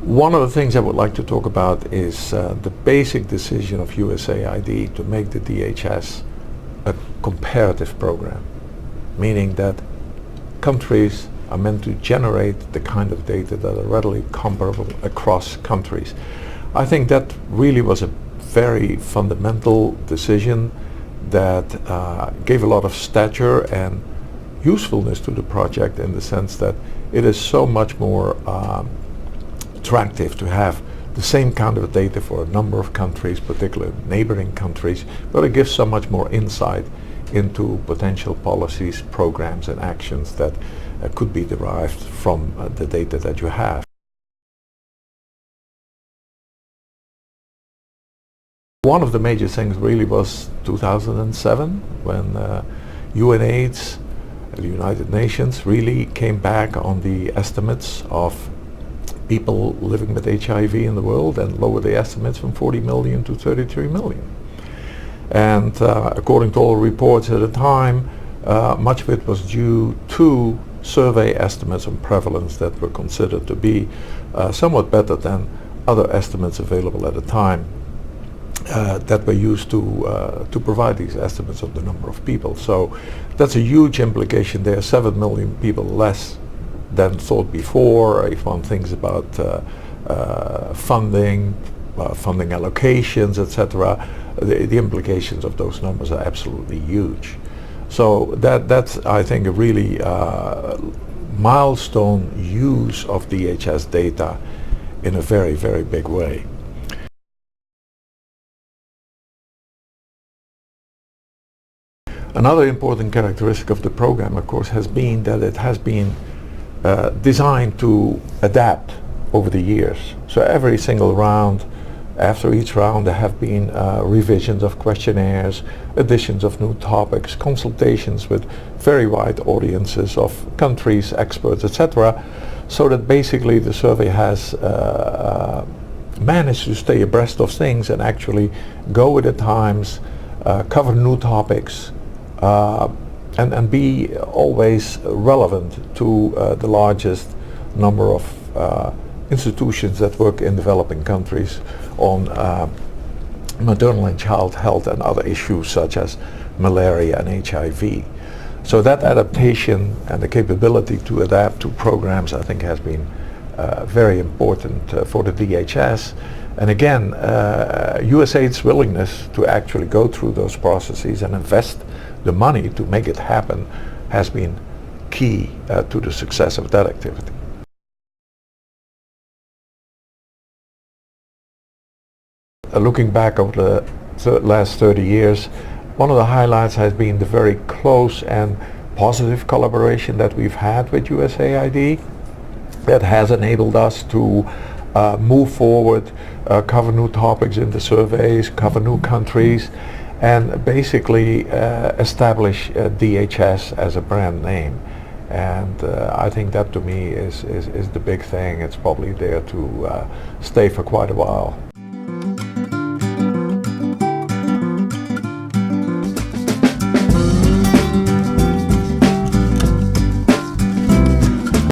One of the things I would like to talk about is the basic decision of USAID to make the DHS a comparative program, meaning that countries are meant to generate the kind of data that are readily comparable across countries. I think that really was a very fundamental decision that gave a lot of stature and usefulness to the project, in the sense that it is so much more attractive to have the same kind of data for a number of countries, particularly neighboring countries, but it gives so much more insight into potential policies, programs and actions that could be derived from the data that you have. One of the major things really was 2007, when UNAIDS, the United Nations, really came back on the estimates of people living with HIV in the world and lowered the estimates from 40 million to 33 million. And according to all reports at the time, much of it was due to survey estimates on prevalence that were considered to be somewhat better than other estimates available at the time that were used to provide these estimates of the number of people. So that's a huge implication there. 7 million people less than thought before. If one thinks about funding allocations, etc., the implications of those numbers are absolutely huge. So that's, I think, a really milestone use of DHS data in a very, very big way. Another important characteristic of the program, of course, has been that it has been designed to adapt over the years. So every single round, after each round, there have been revisions of questionnaires, additions of new topics, consultations with very wide audiences of countries, experts, etc., so that basically the survey has managed to stay abreast of things and actually go with the times, cover new topics, and be always relevant to the largest number of institutions that work in developing countries on maternal and child health and other issues such as malaria and HIV. So that adaptation and the capability to adapt to programs, I think, has been very important for the DHS. And again, USAID's willingness to actually go through those processes and invest the money to make it happen has been key to the success of that activity. Looking back over the last 30 years, one of the highlights has been the very close and positive collaboration that we've had with USAID that has enabled us to move forward, cover new topics in the surveys, cover new countries, and basically establish DHS as a brand name. And I think that, to me, is the big thing. It's probably there to stay for quite a while.